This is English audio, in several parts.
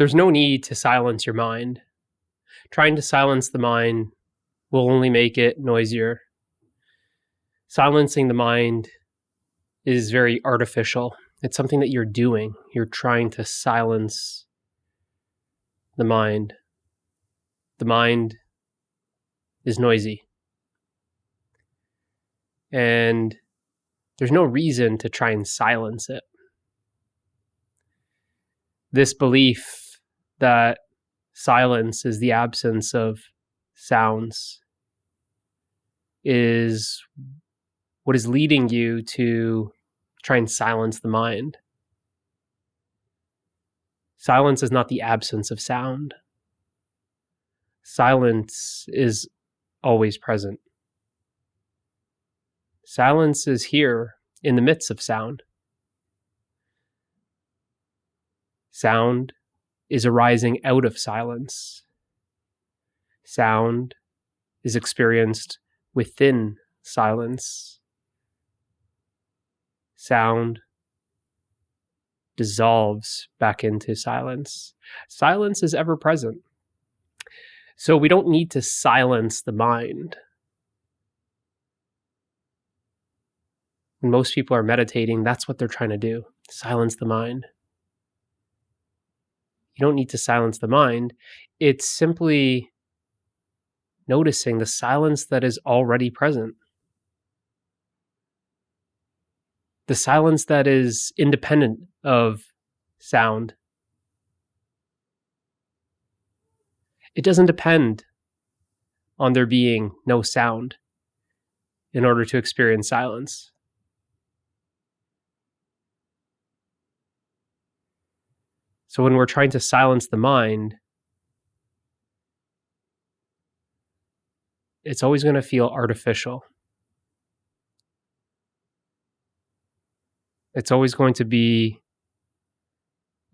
There's no need to silence your mind. Trying to silence the mind will only make it noisier. Silencing the mind is very artificial. It's something that you're doing. You're trying to silence the mind. The mind is noisy. And there's no reason to try and silence it. This belief that silence is the absence of sounds is what is leading you to try and silence the mind. Silence is not the absence of sound. Silence is always present. Silence is here in the midst of sound. Sound is arising out of silence. Sound is experienced within silence. Sound dissolves back into silence. Silence is ever present. So we don't need to silence the mind. When most people are meditating, that's what they're trying to do, silence the mind. You don't need to silence the mind. It's simply noticing the silence that is already present. The silence that is independent of sound. It doesn't depend on there being no sound in order to experience silence. So when we're trying to silence the mind, it's always going to feel artificial. It's always going to be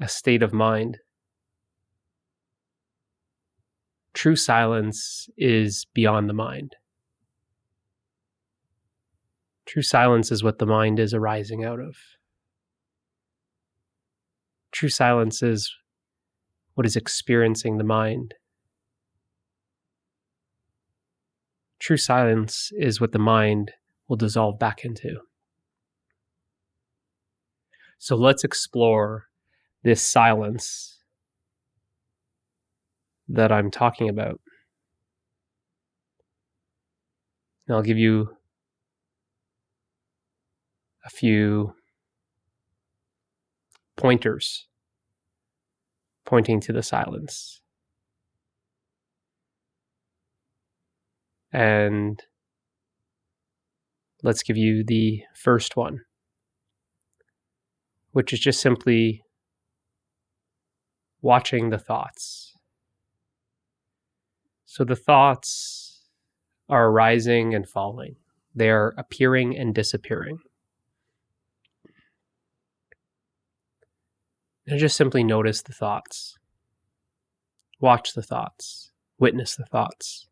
a state of mind. True silence is beyond the mind. True silence is what the mind is arising out of. True silence is what is experiencing the mind. True silence is what the mind will dissolve back into. So let's explore this silence that I'm talking about. And I'll give you a few pointers pointing to the silence. And let's give you the first one, which is just simply watching the thoughts. So the thoughts are arising and falling. They are appearing and disappearing. And just simply notice the thoughts. Watch the thoughts. Witness the thoughts.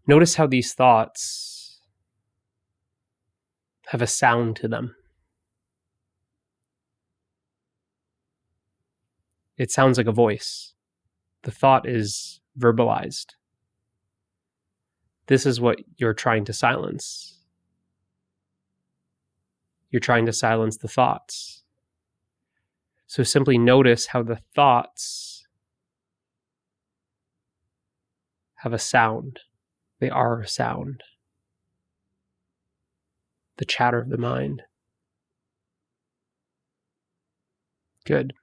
Notice how these thoughts have a sound to them. It sounds like a voice. The thought is verbalized. This is what you're trying to silence. You're trying to silence the thoughts. So simply notice how the thoughts have a sound. They are a sound. The chatter of the mind. Good.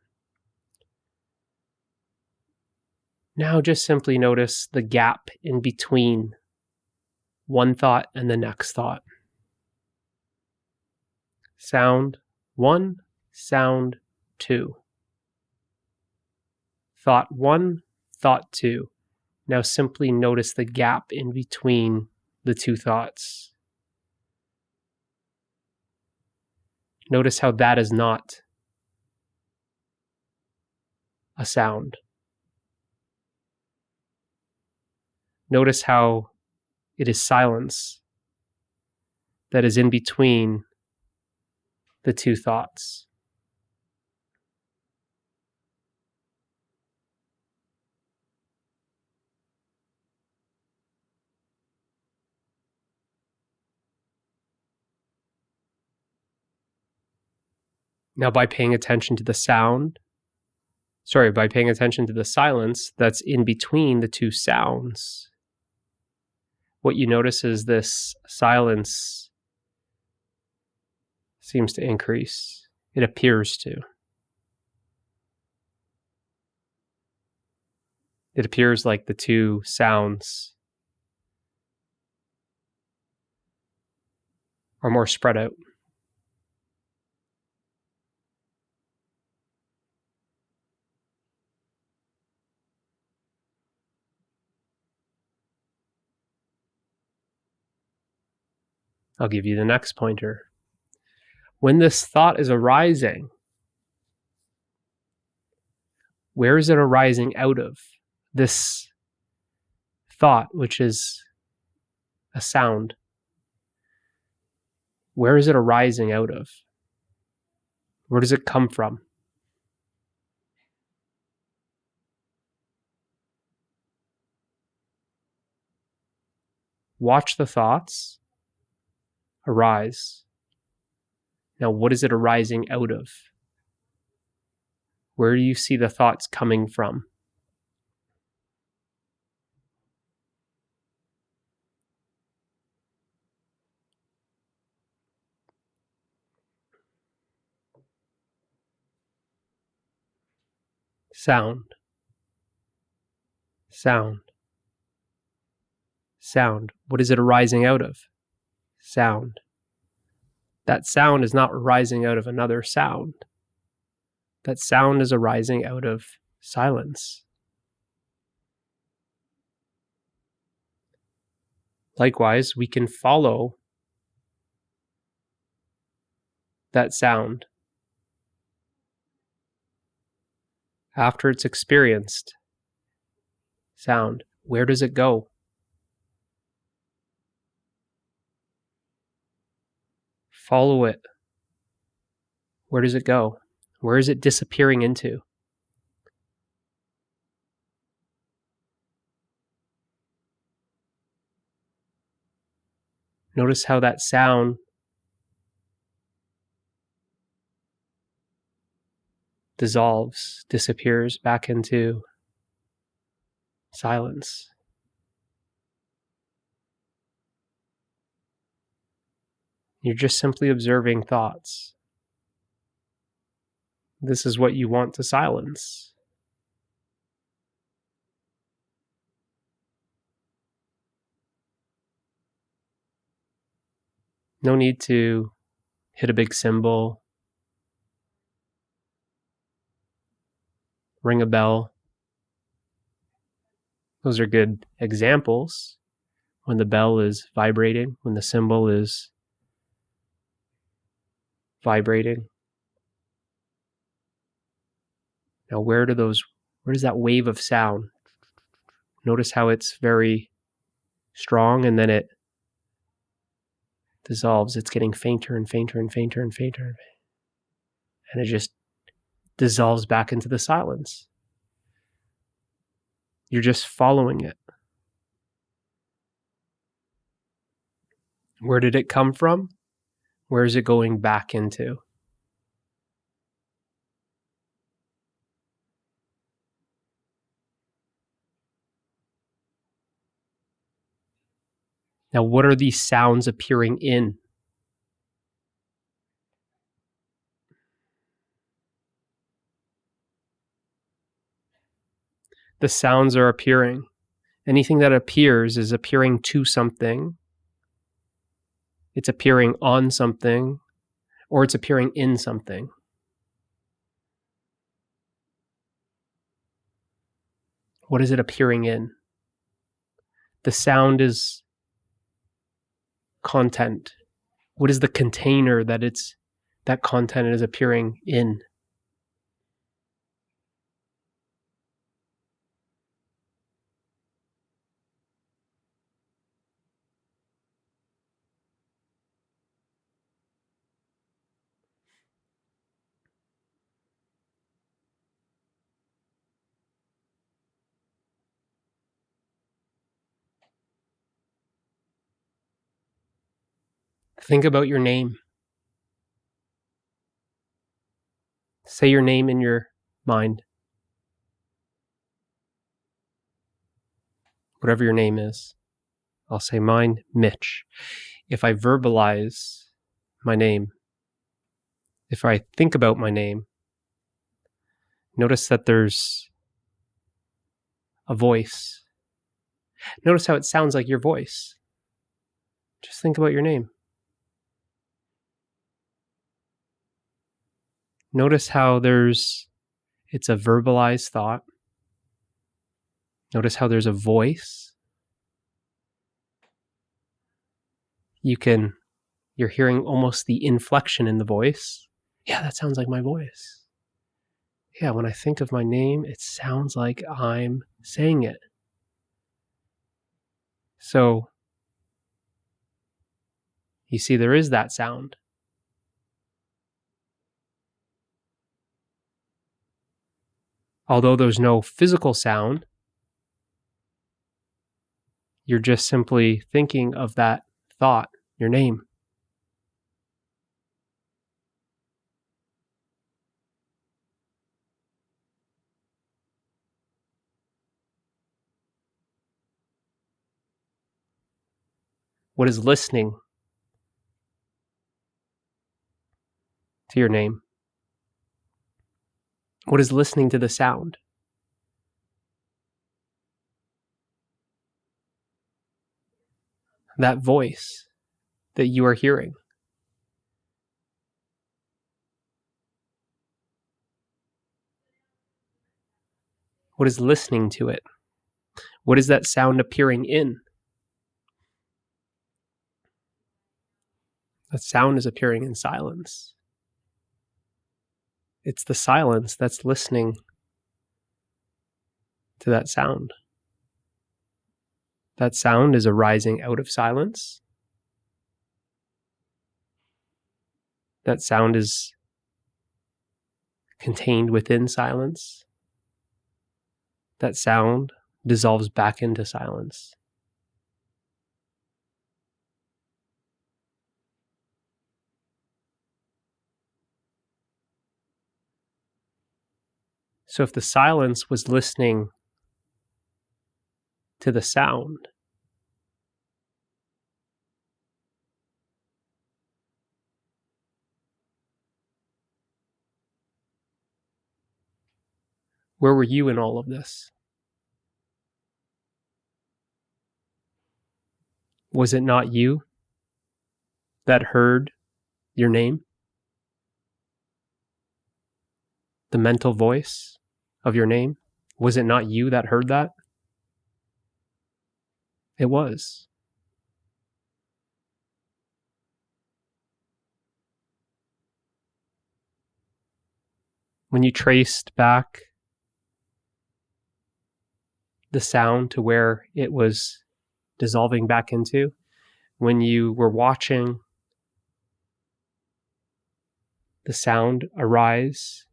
Now just simply notice the gap in between one thought and the next thought. Sound 1, sound 2. Thought 1, thought 2. Now simply notice the gap in between the two thoughts. Notice how that is not a sound. Notice how it is silence that is in between the two thoughts. Now, by paying attention to the silence that's in between the two sounds, what you notice is this silence seems to increase. It appears to. It appears like the two sounds are more spread out. I'll give you the next pointer. When this thought is arising, where is it arising out of? This thought, which is a sound, where is it arising out of? Where does it come from? Watch the thoughts arise. Now, what is it arising out of? Where do you see the thoughts coming from? Sound. Sound. Sound. What is it arising out of? Sound. That sound is not arising out of another sound. That sound is arising out of silence. Likewise, we can follow that sound after it's experienced. Sound. Where does it go? Follow it. Where does it go? Where is it disappearing into? Notice how that sound dissolves, disappears back into silence. You're just simply observing thoughts. This is what you want to silence. No need to hit a big symbol, ring a bell. Those are good examples when the bell is vibrating, when the symbol is vibrating. Now, where does that wave of sound? Notice how it's very strong and then it dissolves. It's getting fainter and fainter and fainter and fainter. And it just dissolves back into the silence. You're just following it. Where did it come from? Where is it going back into? Now, what are these sounds appearing in? The sounds are appearing. Anything that appears is appearing to something. It's appearing on something, or it's appearing in something. What is it appearing in? The sound is content. What is the container that content is appearing in? Think about your name. Say your name in your mind. Whatever your name is. I'll say mine, Mitch. If I verbalize my name, if I think about my name, notice that there's a voice. Notice how it sounds like your voice. Just think about your name. Notice how it's a verbalized thought. Notice how there's a voice. You're hearing almost the inflection in the voice. Yeah, that sounds like my voice. Yeah, when I think of my name, it sounds like I'm saying it. So, you see, there is that sound. Although there's no physical sound, you're just simply thinking of that thought, your name. What is listening to your name? What is listening to the sound? That voice that you are hearing. What is listening to it? What is that sound appearing in? That sound is appearing in silence. It's the silence that's listening to that sound. That sound is arising out of silence. That sound is contained within silence. That sound dissolves back into silence. So if the silence was listening to the sound, where were you in all of this? Was it not you that heard your name? The mental voice of your name? Was it not you that heard that? It was. When you traced back the sound to where it was dissolving back into, when you were watching the sound arise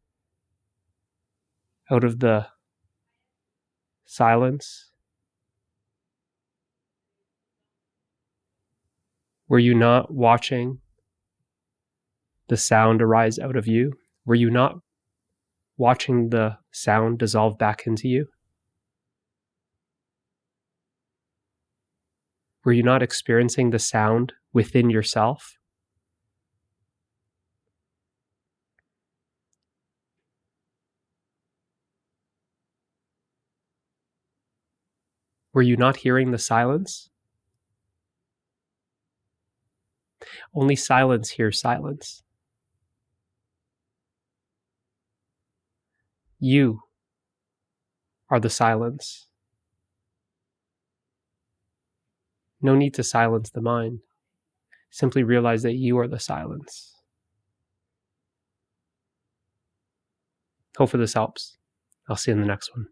out of the silence, were you not watching the sound arise out of you? Were you not watching the sound dissolve back into you? Were you not experiencing the sound within yourself? Were you not hearing the silence? Only silence hears silence. You are the silence. No need to silence the mind. Simply realize that you are the silence. Hopefully this helps. I'll see you in the next one.